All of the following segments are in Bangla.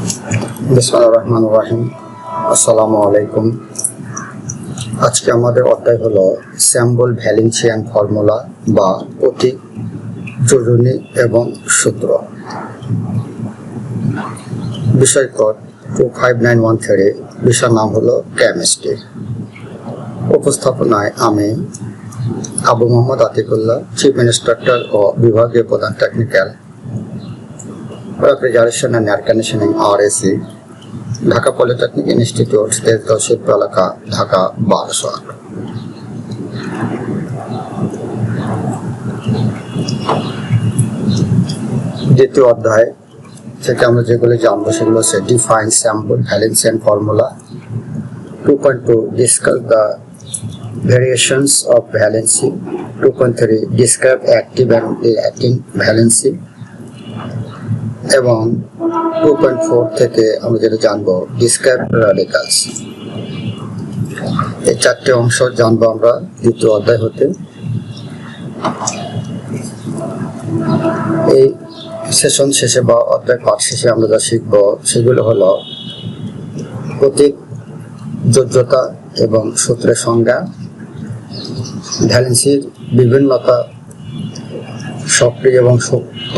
বিসমিল্লাহির রহমানির রহিম। আসসালামু আলাইকুম। আজকে আমাদের অধ্যায় হলো স্যাম্বল ভ্যালেন্সিয়ান ফর্মুলা বা প্রতীক, যোজনী এবং সূত্র। বিষয় কোড 25913। বিষয়ের নাম হলো কেমিস্ট্রি। উপস্থাপনায় আমি আবু মোহাম্মদ আতিকুল্লাহ, চিফ ইন্সট্রাক্টর ও বিভাগীয় প্রধান technical, refrigeration and air conditioning RAC, Dhaka polytechnic institute, Tejgaon শিল্প এলাকা, ঢাকা 1208। দ্বিতীয় অধ্যায় থেকে আমরা যেগুলো জানবো সেগুলো হচ্ছে define sample valency and formula. 2.2 discuss the variations of valency. 2.3 describe active and inactive valency. এবং 2.4 থেকে আমরা যেটা জানবো ডিসক্রাইব রাডিকালস। এই চারটে অংশ জানবো আমরা দ্বিতীয় অধ্যায় হতে। এই সেশন শেষে বা অধ্যায় পাঠ শেষে আমরা যা শিখবো সেগুলো হলো প্রতীক, যোজ্যতা এবং সূত্রের সংজ্ঞা, ভ্যালেন্সির বিভিন্নতা, সক্রিয় এবং সুপ্ত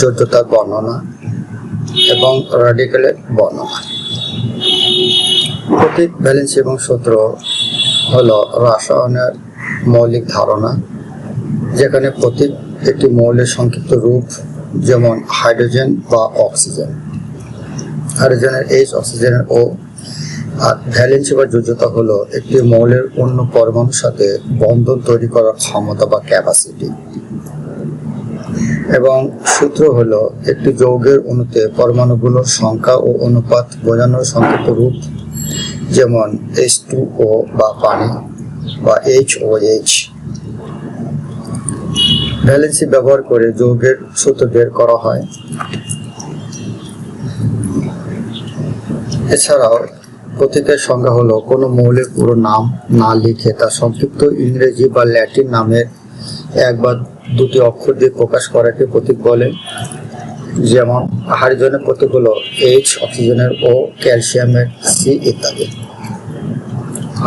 যোজ্যতার বর্ণনা এবং র্যাডিক্যালের বর্ণনা। প্রতীক, ভ্যালেন্সি এবং সূত্র হলো রসায়নের মৌলিক ধারণা, যেখানে প্রতীক একটি মৌলের সংক্ষিপ্ত রূপ, যেমন হাইড্রোজেন বা অক্সিজেন, হাইড্রোজেনের H, অক্সিজেনের O। আর ভ্যালেন্সি বা যোজ্যতা হলো একটি মৌলের অন্য পরমাণুর সাথে বন্ধন তৈরি করার ক্ষমতা বা ক্যাপাসিটি। এবং সূত্র হলো একটি যৌগের অণুতে পরমাণুগুলোর সংখ্যা ও অনুপাত বোঝানোর সংক্ষিপ্ত রূপ, যেমন H2O বা পানি বা HOH। ভ্যালেন্সি ব্যবহার করে যৌগের সূত্র বের করা হয়। এছাড়াও প্রতীকের সংজ্ঞা হলো কোনো মৌলের পুরো নাম না লিখে তার সংক্ষিপ্ত ইংরেজি বা ল্যাটিন নামের এক বা দুটি অক্ষর দিয়ে প্রকাশ করাকে প্রতীক বলে। যেমন হাইড্রোজেনের প্রতীক হলো H, অক্সিজেনের O, ক্যালসিয়ামের C ইত্যাদি।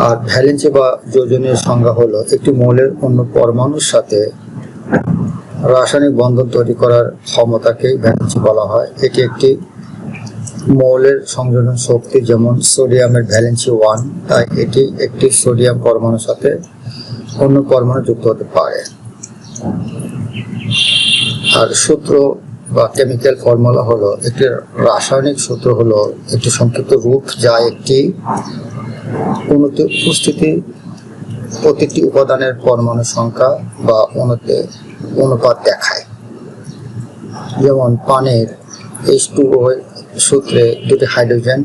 আর ভ্যালেন্সি বা যোজনীর সংজ্ঞা হলো একটি মৌলের অন্য পরমাণুর সাথে রাসায়নিক বন্ধন তৈরি করার ক্ষমতাকেই ভ্যালেন্সি বলা হয়। এটি একটি মৌলের সংযোজন শক্তি, যেমন সোডিয়ামের ভ্যালেন্সি 1, তাই এটি একটি সোডিয়াম পরমাণুর সাথে অন্য পরমাণু যুক্ত হতে পারে। আর সূত্র বা কেমিক্যাল ফর্মুলা হলো একটি রাসায়নিক সূত্র হলো একটি সংক্ষিপ্ত রূপ যা একটি অণুতে উপস্থিতি প্রতিটি উপাদানের পরমাণু সংখ্যা বা অণুতে অনুপাত দেখায়। যেমন পানির H2O সূত্রে দুটি হাইড্রোজেন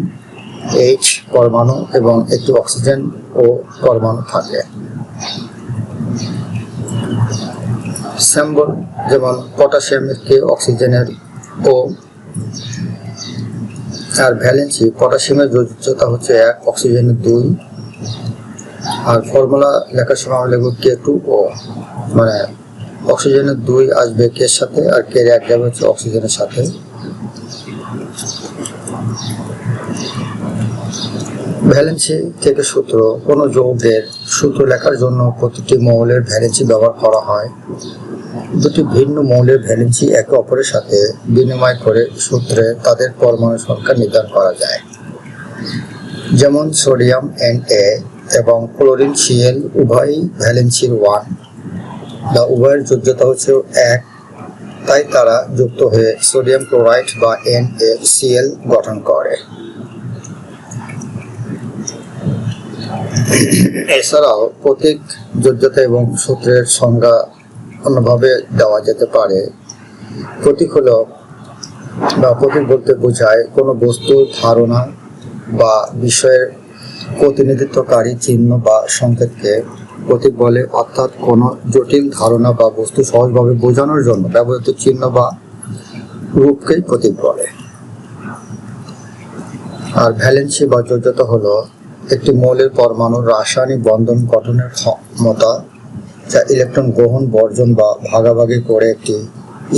H পরমাণু এবং একটি অক্সিজেন O পরমাণু থাকে। স্যাম্বল যেমন পটাশিয়ামকে অক্সিজেনের O। আর ভ্যালেন্সি পটাশিয়ামের যোজ্যতা হচ্ছে 1, অক্সিজেনের 2। আর ফর্মুলা লেখার সময় আমরা লিখব K2O, মানে অক্সিজেনের 2 আসবে K এর সাথে আর K এর 1 যাবে হচ্ছে অক্সিজেনের সাথে। ভ্যালেন্সি থেকে সূত্র। কোনো যৌগের সূত্র লেখার জন্য প্রতিটি মৌলের ভ্যালেন্সি ব্যবহার করা হয়। দুটি ভিন্ন মৌলের ভ্যালেন্সি একে অপরের সাথে বিনিময় করে সূত্রে তাদের পরমাণু সংখ্যা নির্ধারণ করা যায়। যেমন সোডিয়াম Na এবং ক্লোরিন Cl উভয়ই ভ্যালেন্সির 1 বা উভয়ের যোজ্যতা হচ্ছে 1, তাই তারা যুক্ত হয়ে সোডিয়াম ক্লোরাইড বা NaCl গঠন করে। এছাড়াও প্রতীক, যোজ্যতা এবং সূত্রের সংজ্ঞা অন্যভাবে দেওয়া যেতে পারে। প্রতীক হলো বা প্রতীক বলতে বোঝায় কোনো বস্তুর ধারণা বা বিষয়ের প্রতিনিধিত্বকারী চিহ্ন বা সংকেতকে প্রতীক বলে, অর্থাৎ কোনো জটিল ধারণা বা বস্তু সহজভাবে বোঝানোর জন্য ব্যবহৃত চিহ্ন বা রূপকেই প্রতীক বলে। আর ভ্যালেন্সি বা যোজ্যতা হলো একটি মৌলের পরমাণুর রাসায়নিক বন্ধন গঠনের ক্ষমতা, যা ইলেকট্রন গ্রহণ, বর্জন বা ভাগাভাগি করে একটি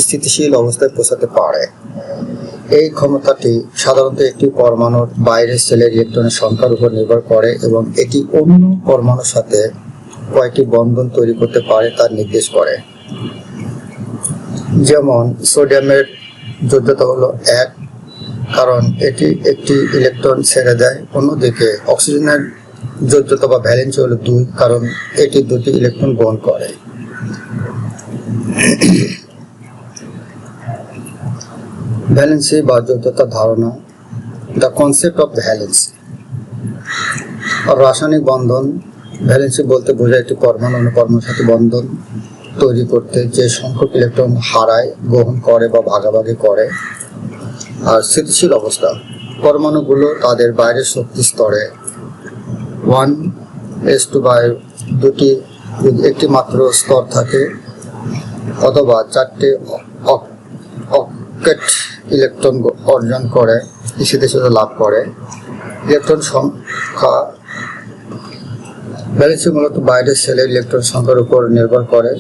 স্থিতিশীল অবস্থায় পৌঁছাতে পারে। এই ক্ষমতাটি সাধারণত একটি পরমাণুর বাইরের সেলের ইলেকট্রনের সংখ্যার উপর নির্ভর করে এবং এটি অন্য পরমাণুর সাথে কয়টি বন্ধন তৈরি করতে পারে তা নির্দেশ করে। যেমন সোডিয়ামের যোজ্যতা হলো 1, কারণ এটি একটি ইলেকট্রন ছেড়ে দেয়। অন্যদিকে অক্সিজেনের যোজ্যতা বা ভ্যালেন্সি হলো 2, কারণ এটি 2টি ইলেকট্রন গ্রহণ করে। ভ্যালেন্সি বা যোজ্যতার ধারণা, দ্য কনসেপ্ট অফ ভ্যালেন্সি। রাসায়নিক বন্ধন, ভ্যালেন্সি বলতে বোঝায় একটি পরমাণু অন্য পরমাণুর সাথে বন্ধন তৈরি করতে যে সংখ্যক ইলেকট্রন হারায়, গ্রহণ করে বা ভাগাভাগি করে। আর স্থিতিশীল অবস্থা, পরমাণুগুলো তাদের বাইরের শক্তি স্তরে 1s2 বা দুটি একটি মাত্র স্তর থাকে অথবা 4টে অক্টেট ইলেকট্রন অর্জন করে, স্থিতিশীলতা লাভ করে। ইলেকট্রন সংখ্যা, ভ্যালেন্সি মূলত বাইরের সেলের ইলেকট্রন সংখ্যার উপর নির্ভর করে।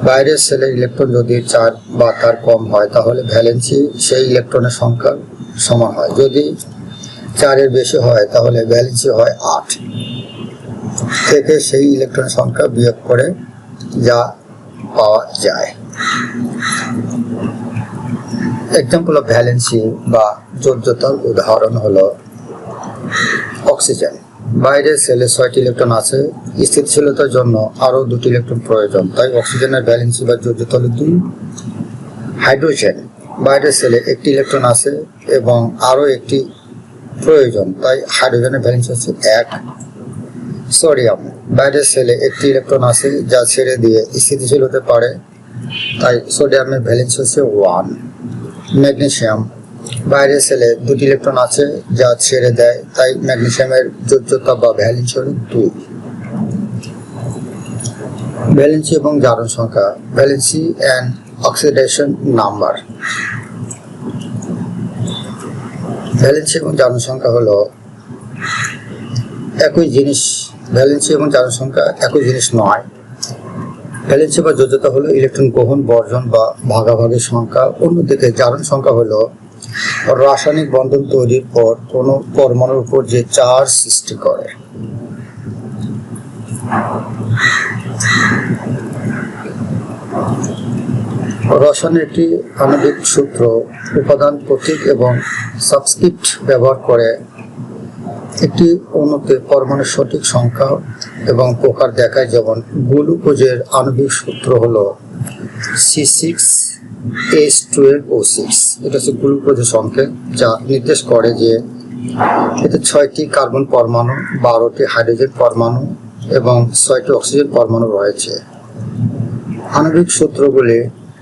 বাইরের সেলের ইলেকট্রন যদি 4 বা তার কম হয় তাহলে ভ্যালেন্সি সেই ইলেকট্রনের সংখ্যার সমান হয়। যদি 4-এর বেশি হয় তাহলে ভ্যালেন্সি হয় 8 থেকে সেই ইলেকট্রনের সংখ্যা বিয়োগ করে যা পাওয়া যায়। এক্সাম্পল অফ ভ্যালেন্সি বা যোজ্যতার উদাহরণ হলো অক্সিজেন। বাইরের সেলে 6টি ইলেকট্রন আছে, স্থিতিশীলতার জন্য আরও 2টি ইলেকট্রন প্রয়োজন, তাই অক্সিজেনের ভ্যালেন্সি বা যোজ্যতা হলো 2। হাইড্রোজেন, বাইরের সেলে 1টি ইলেকট্রন আছে এবং আরও 1টি প্রয়োজন, তাই হাইড্রোজেনের ভ্যালেন্সি হচ্ছে 1। সোডিয়াম, বাইরের সেলে 1টি ইলেকট্রন আছে যা ছেড়ে দিয়ে স্থিতিশীল হতে পারে, তাই সোডিয়ামের ভ্যালেন্সি হচ্ছে 1। ম্যাগনেসিয়াম, বাইরের সেলে 2টি ইলেকট্রন আছে যা ছেড়ে দেয়, তাই ম্যাগনেসিয়ামের যোজ্যতা বা ভ্যালেন্সি হল 2। ভ্যালেন্সি এবং জারণ সংখ্যা, valency and oxidation number. Valency এবং জারণ সংখ্যা হলো একই জিনিস। ভ্যালেন্সি এবং জারণ সংখ্যা একই জিনিস নয়। ভ্যালেন্সি বা যোজ্যতা হলো ইলেকট্রন গ্রহণ, বর্জন বা ভাগাভাগির সংখ্যা। অন্যদিকে জারণ সংখ্যা হলো রাসায়নিক বন্ধন তৈরির পর কোনো পরমাণুর উপর যে চার্জ সৃষ্টি করে। রসায়নের একটি আণবিক সূত্র উপাদান, প্রতীক এবং সাবস্ক্রিপ্ট ব্যবহার করে একটি অণুতে পরমাণুর সঠিক সংখ্যা এবং প্রকার দেখায়। যেমন গ্লুকোজের আণবিক সূত্র হলো C6H12O6। এটা হচ্ছে গ্লুকোজের সংকেত, যা নির্দেশ করে যে এতে 6টি কার্বন পরমাণু, 12টি হাইড্রোজেন পরমাণু এবং 6টি অক্সিজেন পরমাণু রয়েছে। আণবিক সূত্রগুলি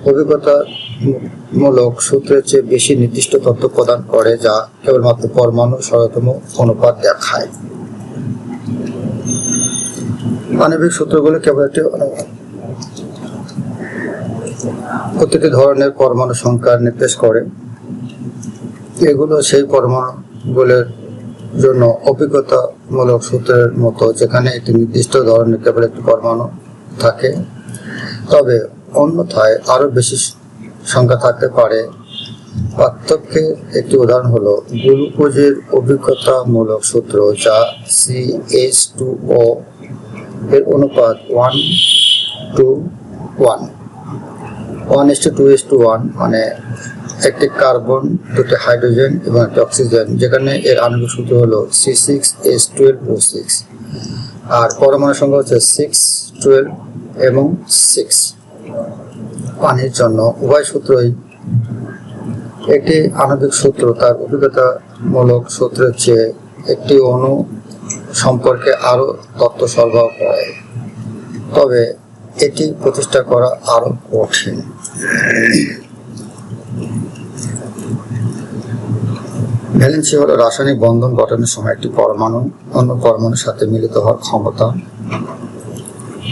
অভিজ্ঞতামূলক সূত্রের চেয়ে বেশি নির্দিষ্ট তথ্য প্রদান করে, যা কেবলমাত্র পরমাণু সরলতম অনুপাত দেখায়। আণবিক সূত্রগুলি কেবল একটি প্রতিটি ধরনের পরমাণু সংখ্যা নির্দেশ করে। এগুলো সেই পরমাণুগুলোর জন্য অভিজ্ঞতামূলক সূত্রের মতো, যেখানে একটি নির্দিষ্ট ধরনের কেবল একটি পরমাণু থাকে, তবে অন্যথায় আরও বেশি সংখ্যা থাকতে পারে। পার্থক্যের একটি উদাহরণ হলো গ্লুকোজের অভিজ্ঞতামূলক সূত্র, যা CH2O এর অনুপাত 1:1, 1:2:1, মানে একটি কার্বন, 2টি হাইড্রোজেন এবং একটি অক্সিজেন, যেখানে এর আণবিক সূত্র হলো C6H12O6 আর পরমাণু সংখ্যা হচ্ছে 6, 12 এবং 6। পানির জন্য উভয় সূত্রই একটি আণবিক সূত্র তার অভিজ্ঞতামূলক সূত্রের চেয়ে একটি অণু সম্পর্কে আরও তথ্য সরবরাহ করে, তবে এটি প্রতিষ্ঠা করা আরও কঠিন। ভ্যালেন্সি হলো রাসায়নিক বন্ধন গঠনের সময় একটি পরমাণু অন্য পরমাণুর সাথে মিলিত হওয়ার ক্ষমতা।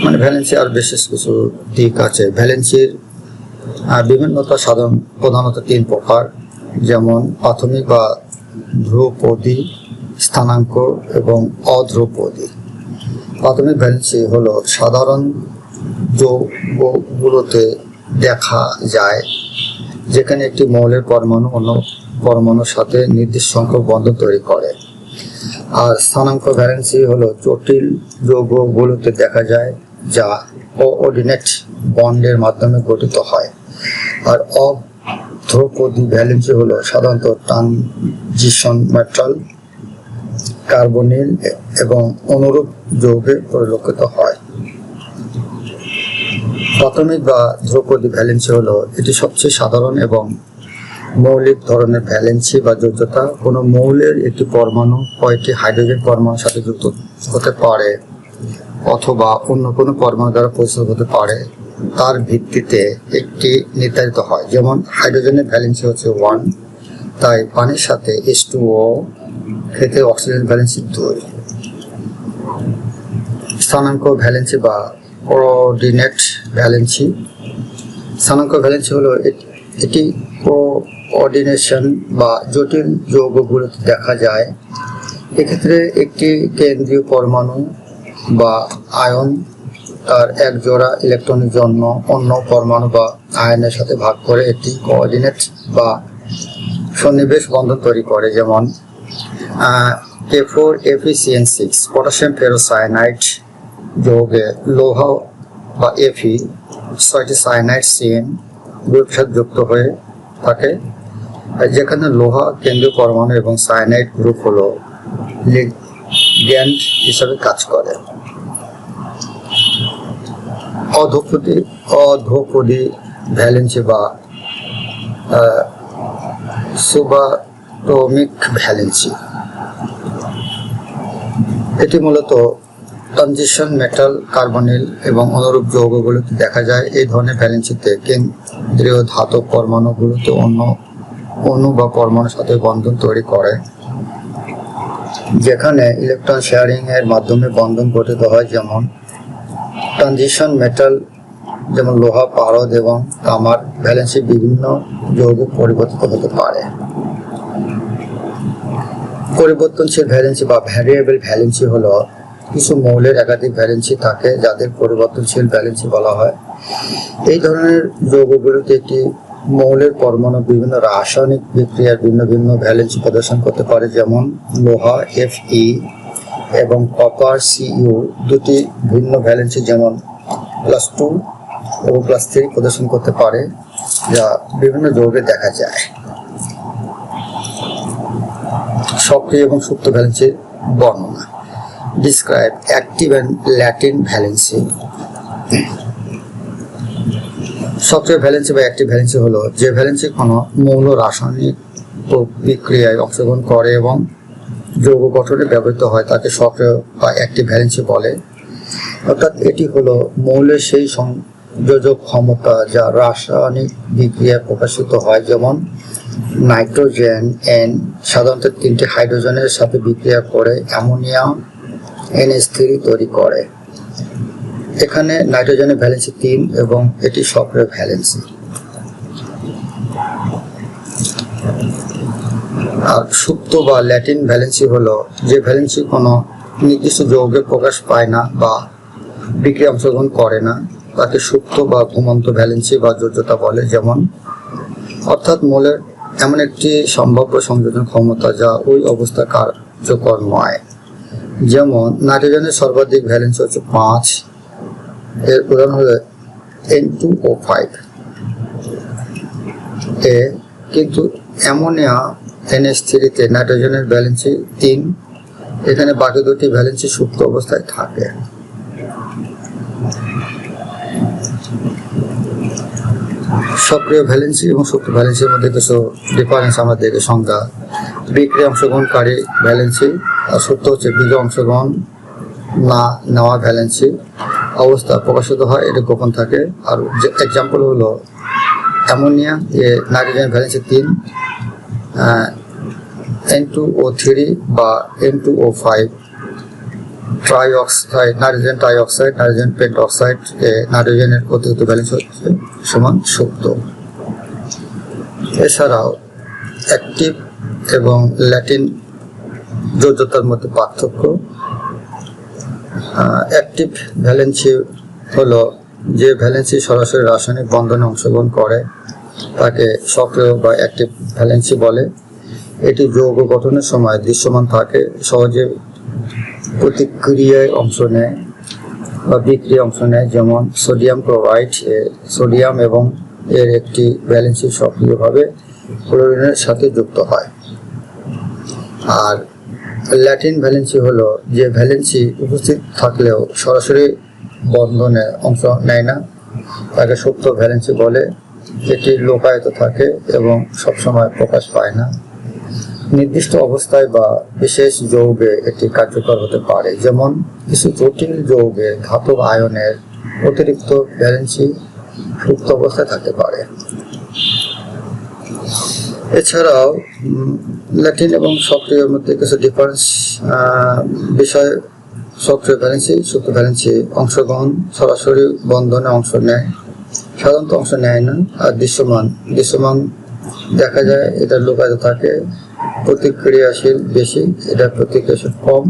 মানে ভ্যালেন্সি আর বিশেষ কিছু দিক আছে। ভ্যালেন্সির বিভিন্নতা প্রধানত 3 প্রকার, যেমন প্রাথমিক বা ধ্রুপদী, স্থানাঙ্ক এবং অধ্রুপদী। প্রাথমিক ভ্যালেন্সি হলো সাধারণ যৌগগুলোতে দেখা যায়, যেখানে একটি মৌলের পরমাণু অন্য পরমাণুর সাথে নির্দিষ্ট সংখ্যক বন্ধন তৈরি করে। আর স্থানাঙ্ক ভ্যালেন্সি হলো জটিল যৌগগুলোতে দেখা যায় যা কোঅর্ডিনেট বন্ডের মাধ্যমে গঠিত হয়। আর অর্ধপদী ভ্যালেন্সি হলো সাধারণত ট্রানজিশন মেটাল, কার্বনিল এবং অনুরূপ যৌগে পরিলক্ষিত হয়। প্রাথমিক বা ধ্রুপদী ভ্যালেন্সি হলো এটি সবচেয়ে সাধারণ এবং মৌলিক ধরনের ভ্যালেন্সি বা যোজ্যতা। কোনো মৌলের একটি পরমাণু কয়েকটি হাইড্রোজেন পরমাণুর সাথে যুক্ত হতে পারে অথবা অন্য কোনো পরমাণু দ্বারা পরিচালিত হতে পারে তার ভিত্তিতে একটি নির্ধারিত হয়। যেমন হাইড্রোজেনের ভ্যালেন্সি হচ্ছে 1, তাই পানির সাথে H2O খেতে অক্সিজেন ভ্যালেন্সি 2। স্থানাঙ্ক ভ্যালেন্সি বা কোঅর্ডিনেট ভ্যালেন্সি। স্থানাঙ্ক ভ্যালেন্সি হলো এটি কোঅর্ডিনেশন বা জটিল যৌগগুলোতে দেখা যায়। এক্ষেত্রে একটি কেন্দ্রীয় পরমাণু বা আয়ন তার এক জোড়া ইলেকট্রনের জন্য অন্য পরমাণু বা আয়নের সাথে ভাগ করে একটি কোঅর্ডিনেট বা সন্নিবেশ বন্ধন তৈরি করে। যেমন K4FeCN6 পটাশিয়াম ফেরোসায়ানাইড যৌগে লৌহ বা Fe 6টি সায়ানাইড CN গ্রুপের সাথে যুক্ত হয়ে থাকে, যেখানে লোহা কেন্দ্রীয় পরমাণু এবং সায়ানাইড গ্রুপ হলো লিগ্যান্ড হিসাবে কাজ করে। অর্ধপদী ভ্যালেন্সি বা সুবাটমিক ভ্যালেন্সি। এটি মূলত ট্রানজিশন মেটাল, কার্বনিল এবং অনুরূপ যৌগগুলোতে দেখা যায়। এই ধরনের ভ্যালেন্সিতে কেন্দ্রীয় ধাতব পরমাণুগুলোতে অন্য অণু বা পরমাণুর সাথে বন্ধন তৈরি করে, যেখানে ইলেকট্রন শেয়ারিং এর মাধ্যমে বন্ধন গঠিত হয়। যেমন ট্রানজিশন মেটাল যেমন লোহা, পারদ এবং তামার ভ্যালেন্সি বিভিন্ন যৌগে পরিবর্তিত হতে পারে। পরিবর্তনশীল ভ্যালেন্সি বা ভ্যারিয়েবল ভ্যালেন্সি হলো কিছু মৌলের একাধিক ভ্যালেন্সি থাকে যাদের পরিবর্তনশীল ভ্যালেন্সি বলা হয়। এই ধরনের যৌগগুলোতে একটি মৌলের পরমাণু বিভিন্ন রাসায়নিক বিক্রিয়ার ভিন্ন ভিন্ন ভ্যালেন্সি প্রদর্শন করতে পারে। যেমন লোহা Fe এবং কপার Cu দুটি ভিন্ন ভ্যালেন্সি যেমন +2 এবং +3 প্রদর্শন করতে পারে, যা বিভিন্ন যৌগে দেখা যায়। সক্রিয় এবং সুপ্ত ভ্যালেন্সির বর্ণনা। Describe active and latent valency. সক্রিয় ভ্যালেন্সি বা অ্যাক্টিভ ভ্যালেন্সি হলো যে ভ্যালেন্সি কোনো মৌল রাসায়নিক বিক্রিয়ায় অংশগ্রহণ করে এবং যৌগ গঠনে ব্যবহৃত হয় তাকে সক্রিয় বা অ্যাক্টিভ ভ্যালেন্সি বলে। অর্থাৎ এটি হলো মৌলের সেই সংযোজক ক্ষমতা যা রাসায়নিক বিক্রিয়ায় প্রকাশিত হয়। যেমন নাইট্রোজেন N সাধারণত 3টি হাইড্রোজেনের সাথে বিক্রিয়া করে অ্যামোনিয়া NH3 তৈরি করে। এখানে নাইট্রোজেনের ভ্যালেন্সি 3 এবং এটি সক্রিয় ভ্যালেন্সি। আর সুপ্ত বা ল্যাটিন ভ্যালেন্সি হলো যে ভ্যালেন্সি কোনো নির্দিষ্ট যৌগে প্রকাশ পায় না বা বিক্রিয়া অংশগ্রহণ করে না তাকে সুপ্ত বা ঘুমন্ত ভ্যালেন্সি বা যোজ্যতা বলে। যেমন অর্থাৎ মৌলের এমন একটি সম্ভাব্য সংযোজন ক্ষমতা যা ওই অবস্থা কার্যকর নয়। যেমন নাইট্রোজেনের সর্বাধিক ভ্যালেন্সি হচ্ছে 5, এর উদাহরণ হলো N2O5 এ, কিন্তু অ্যামোনিয়া NH3 তে নাইট্রোজেনের ভ্যালেন্সি 3, এখানে বাকি দুটি ভ্যালেন্সি সুপ্ত অবস্থায় থাকে। সক্রিয় ভ্যালেন্সি এবং সুপ্ত ভ্যালেন্সির মধ্যে কিছু ডিফারেন্স আমরা দেখি। সংজ্ঞা: বিক্রিয়া অংশগ্রহণকারী ভ্যালেন্সি, আর সুপ্ত হচ্ছে বিক্রিয়া অংশগ্রহণ না নেওয়া ভ্যালেন্সি। অবস্থা প্রকাশিত হয়, এটা গোপন থাকে। আর এক্সাম্পল হলো অ্যামোনিয়া এ নাইট্রোজেন ভ্যালেন্সি 3, N2O3 বা N2O5, trioxide nitrogen trioxide, nitrogen pentoxide এ নাইট্রোজেনের অতিরিক্ত ভ্যালেন্স হচ্ছে সমান সুপ্ত। এছাড়াও অ্যাক্টিভ এবং ল্যাটিন যোজ্যতার মধ্যে পার্থক্য: অ্যাক্টিভ ভ্যালেন্সি হলো যে ভ্যালেন্সি সরাসরি রাসায়নিক বন্ধনে অংশগ্রহণ করে তাকে সক্রিয় বা অ্যাক্টিভ ভ্যালেন্সি বলে। এটি যৌগ গঠনের সময় দৃশ্যমান থাকে, সহজে প্রতিক্রিয়ায় অংশ নেয় বা বিক্রিয়ায় অংশ নেয়। যেমন সোডিয়াম ক্লোরাইড, সোডিয়াম এবং এর একটি ভ্যালেন্সি সক্রিয়ভাবে ক্লোরিনের সাথে যুক্ত হয়। আর ল্যাটিন ভ্যালেন্সি হলো যে ভ্যালেন্সি উপস্থিত থাকলেও সরাসরি বন্ধনে অংশ নেয় না, তাকে সুপ্ত ভ্যালেন্সি বলে। এটি লোকায়িত থাকে এবং সবসময় প্রকাশ পায় না। নির্দিষ্ট অবস্থায় বা বিশেষ যৌগে এটি কার্যকর হতে পারে। যেমন কিছু জটিল যৌগে ধাতব আয়নের অতিরিক্ত ভ্যালেন্সি সুপ্ত অবস্থায় থাকতে পারে। এছাড়াও ল্যাটিন এবং সক্রিয়ের মধ্যে কিছু ডিফারেন্স বিষয়। সক্রিয় ভ্যালেন্সি, সুপ্ত ভ্যালেন্সি অংশগ্রহণ, সরাসরি বন্ধনে অংশ নেয়, সাধারণত অংশ নেয় না। আর দৃশ্যমান দেখা যায়, এটা লোকায়িত থাকে। প্রতিক্রিয়াশীল বেশি, এটা প্রতিক্রিয়াশীল কম।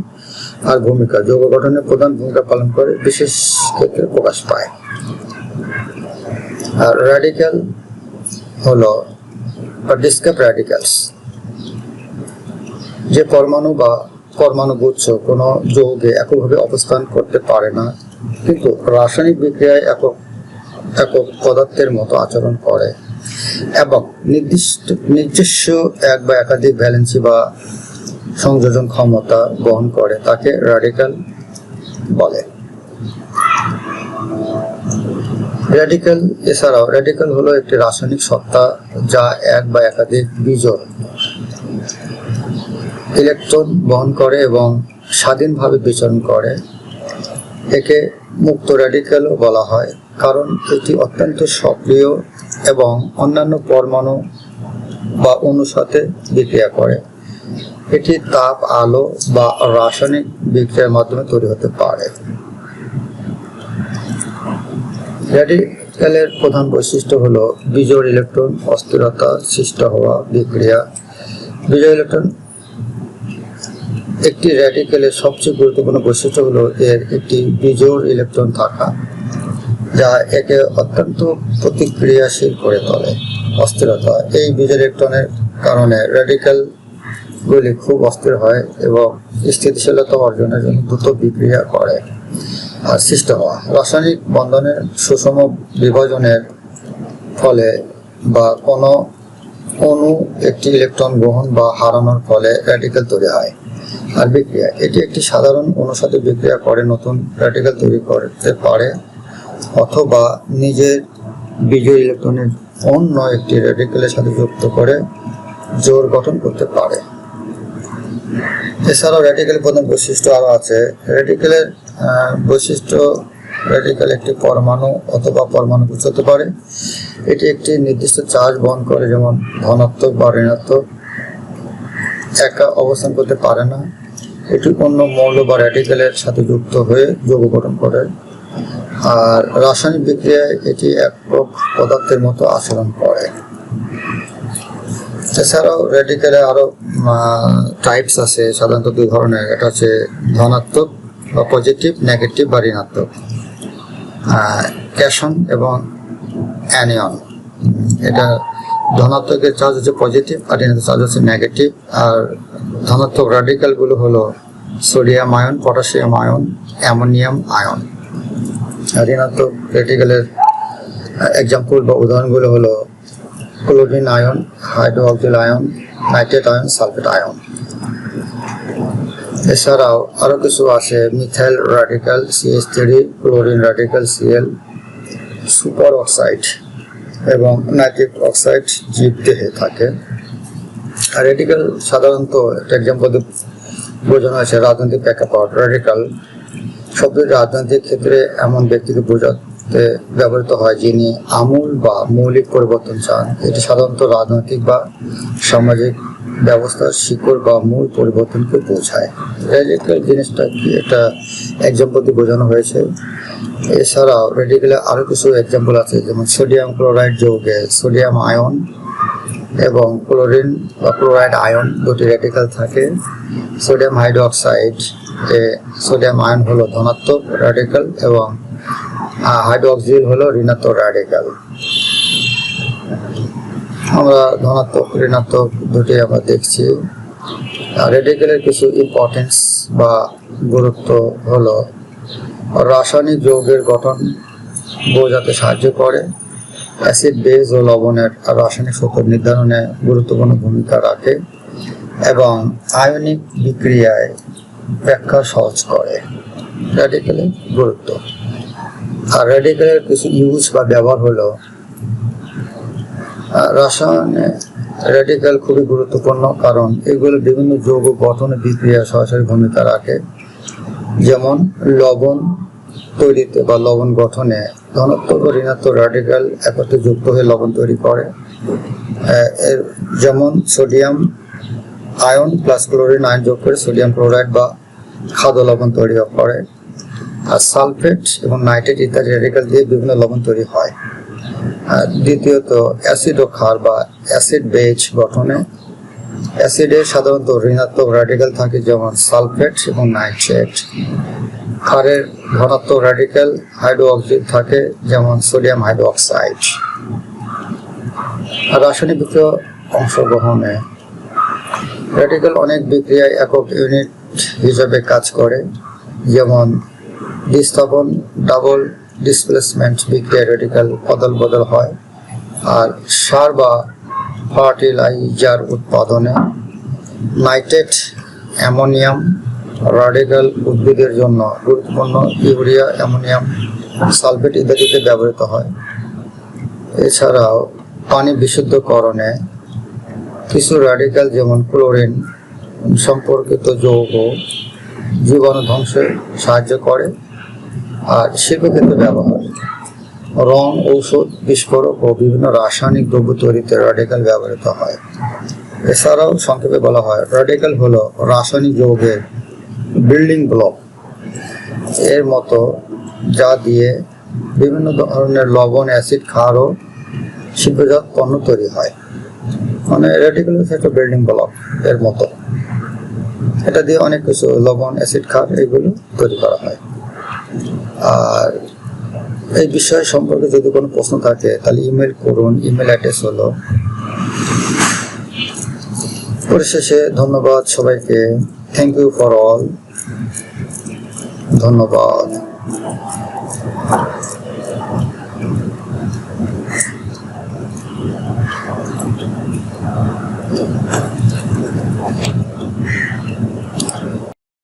আর ভূমিকা, যৌগ গঠনে প্রধান ভূমিকা পালন করে, বিশেষ ক্ষেত্রে প্রকাশ পায়। আর র্যাডিক্যাল হলো ডিসক্রিট র্যাডিক্যালস, যে পরমাণু বা পরমাণু গুচ্ছ কোনো যৌগে এককভাবে অবস্থান করতে পারে না, কিন্তু রাসায়নিক বিক্রিয়ায় একক পদার্থের মতো আচরণ করে এবং নিজস্ব এক বা একাধিক ভ্যালেন্সি বা সংযোজন ক্ষমতা বহন করে, তাকে র্যাডিক্যাল বলে। র্যাডিক্যাল এছাড়াও র্যাডিক্যাল হলো একটি রাসায়নিক সত্তা যা এক বা একাধিক বিজোড় ইলেকট্রন বহন করে এবং স্বাধীনভাবে বিচরণ করে। একে মুক্ত র্যাডিক্যালও বলা হয়, কারণ এটি অত্যন্ত সক্রিয় এবং অন্যান্য পরমাণু বা অণুর সাথে বিক্রিয়া করে। এটি তাপ, আলো বা রাসায়নিক বিক্রিয়ার মাধ্যমে তৈরি হতে পারে। র্যাডিক্যালের প্রধান বৈশিষ্ট্য হলো বিজোড় ইলেকট্রন অস্থিরতা সৃষ্টি হওয়া বিক্রিয়া। বিজোড় ইলেকট্রন একটি র্যাডিক্যালের সবচেয়ে গুরুত্বপূর্ণ বৈশিষ্ট্য হলো এর একটি বিজোড় ইলেকট্রন থাকা, যা একে অত্যন্ত প্রতিক্রিয়াশীল করে তোলে। অস্থিরতা, এই বিজোড় ইলেকট্রনের কারণে র্যাডিক্যালগুলি খুব অস্থির হয় এবং স্থিতিশীলতা অর্জনের জন্য দ্রুত বিক্রিয়া করে। আর সৃষ্টি হওয়া, রাসায়নিক বন্ধনের সুষম বিভাজনের ফলে বা কোনো অণু একটি ইলেকট্রন গ্রহণ বা হারানোর ফলে র্যাডিক্যাল তৈরি হয়। আর বিক্রিয়া, এটি একটি সাধারণ অণুর সাথে বিক্রিয়া করে নতুন র্যাডিক্যাল তৈরি করতে পারে, অথবা নিজের বিজোড় ইলেকট্রনের অন্য একটি র্যাডিক্যালের সাথে যুক্ত করে জোড় গঠন করতে পারে। এছাড়াও র্যাডিক্যালের প্রধান বৈশিষ্ট্য আরও আছে। র্যাডিক্যালের বৈশিষ্ট্য, র্যাডিক্যাল একটি পরমাণু অথবা পরমাণু গুচ্ছ হতে পারে। এটি একটি নির্দিষ্ট চার্জ বহন করে, যেমন ধনাত্মক বা ঋণাত্মক। একা অবস্থান করতে পারে না, এটি অন্য মৌল বা র্যাডিক্যালের সাথে যুক্ত হয়ে যৌগ গঠন করে। আর রাসায়নিক বিক্রিয়ায় এটি একক পদার্থের মতো আচরণ করে। এছাড়াও র্যাডিক্যালের আরো টাইপস আছে, সাধারণত দুই ধরনের। এটা হচ্ছে ধনাত্মক বা পজিটিভ, নেগেটিভ বা ঋণাত্মক। ক্যাশন এবং অ্যানিয়ন, এটা ধনাত্মকের চার্জ হচ্ছে পজিটিভ আর ঋণাত্মক চার্জ হচ্ছে নেগেটিভ। আর ধনাত্মক র্যাডিক্যালগুলো হলো sodium ion, potassium ion, ammonium ion. আর ঋণাত্মক র্যাডিক্যালের এক্সাম্পল বা উদাহরণগুলো হলো chlorine ion, hydroxyl ion, nitrate ion, sulphate ion. এছাড়াও আরও কিছু আছে, methyl radical CH3, chlorine radical Cl, super oxide এবং নাইট্রিক অক্সাইড জীবদেহে থাকে। আর র্যাডিক্যাল সাধারণত একটা এক্সাম্পল বোঝানো হয়েছে রাজনৈতিক প্রেক্ষাপট। র্যাডিক্যাল শব্দটি রাজনৈতিক ক্ষেত্রে এমন ব্যক্তিকে বোঝাতে ব্যবহৃত হয় যিনি আমূল বা মৌলিক পরিবর্তন চান। এটি সাধারণত রাজনৈতিক বা সামাজিক ব্যবস্থার শিকড় বা মূল পরিবর্তনকে বোঝায়। র্যাডিক্যাল জিনিসটা কি, একটা এক্সাম্পল দিয়ে বোঝানো হয়েছে। এছাড়াও র্যাডিক্যালের আরও কিছু এক্সাম্পল আছে, যেমন সোডিয়াম ক্লোরাইড যৌগে সোডিয়াম আয়ন এবং ক্লোরিন বা ক্লোরাইড আয়ন দুটি র্যাডিক্যাল থাকে। সোডিয়াম হাইড্রোক্সাইড সোডিয়াম আয়ন হলো ধনাত্মক র্যাডিক্যাল এবং হাইড্রোক্সিল হলো ঋণাত্মক র্যাডিক্যাল। আমরা ধনাত্মক ঋণাত্মক দুটি আমরা দেখছি। রেডিকেলের কিছু ইম্পর্টেন্স বা গুরুত্ব হলো রাসায়নিক যৌগের গঠন বোঝাতে সাহায্য করে, অ্যাসিড বেস ও লবণের রাসায়নিক সূত্র নির্ধারণে গুরুত্বপূর্ণ ভূমিকা রাখে এবং আয়নিক বিক্রিয়ায় ব্যাখ্যা সহজ করে। রেডিকেলের গুরুত্ব আর রেডিকেলের কিছু ইউজ বা ব্যবহার হলো রসায়নে রেডিকেল খুবই গুরুত্বপূর্ণ, কারণ এগুলো বিভিন্ন যৌগ গঠনে বিক্রিয়া সরাসরি ভূমিকা রাখে। যেমন লবণ তৈরিতে বা লবণ গঠনে ধনাত্মক ও ঋণাত্মক রেডিকেল একত্রে যুক্ত হয়ে লবণ তৈরি করে। যেমন sodium ion plus chlorine ion যোগ করে সোডিয়াম ক্লোরাইড বা খাদ্য লবণ তৈরি করে। আর সালফেট এবং নাইট্রেট ইত্যাদি রেডিকেল দিয়ে বিভিন্ন লবণ তৈরি হয়। দ্বিতীয়ত অ্যাসিড ও ক্ষার বা অ্যাসিড বেজ গঠনে অ্যাসিডে সাধারণত ঋণাত্মক রেডিকেল থাকে, যেমন সালফেট এবং নাইট্রেট। ক্ষারের ধনাত্মক রেডিকেল হাইড্রোক্সাইড থাকে, যেমন সোডিয়াম হাইড্রোক্সাইড। রাসায়নিক বিক্রিয়া অংশগ্রহণে রেডিকেল অনেক বিক্রিয়ায় একক ইউনিট হিসাবে কাজ করে, যেমন দ্বিস্থাপন ডাবল ডিসপ্লেসমেন্ট বিক্রিয়া রেডিকেল অদল বদল হয়। আর সার বা ফার্টিলাইজার উৎপাদনে নাইট্রেট অ্যামোনিয়াম রেডিকেল উদ্ভিদের জন্য গুরুত্বপূর্ণ, ইউরিয়া অ্যামোনিয়াম সালফেট ইত্যাদিতে ব্যবহৃত হয়। এছাড়াও পানি বিশুদ্ধকরণে কিছু রেডিকেল যেমন ক্লোরিন সম্পর্কিত যৌগ জীবাণু ধ্বংসে সাহায্য করে। আর শিল্পক্ষেত্রে ব্যবহার, রং, ঔষধ, বিস্ফোরক ও বিভিন্ন রাসায়নিক দ্রব্য তৈরিতে রেডিকেল ব্যবহৃত হয়। এছাড়াও সংক্ষেপে বলা হয় রেডিকেল হলো রাসায়নিক যৌগের বিল্ডিং ব্লক এর মতো, যা দিয়ে বিভিন্ন ধরনের লবণ, অ্যাসিড, ক্ষার ও শিল্পজাত পণ্য তৈরি হয়। মানে রেডিকেল হচ্ছে একটা বিল্ডিং ব্লক এর মতো, এটা দিয়ে অনেক কিছু লবণ, অ্যাসিড, ক্ষার এগুলো তৈরি করা হয়। আর এই বিষয় সম্পর্কে যদি কোনো প্রশ্ন থাকে তাহলে ইমেল করুন। ইমেল অ্যাড্রেস হলো। পরিশেষে ধন্যবাদ সবাইকে। Thank you for all. ধন্যবাদ।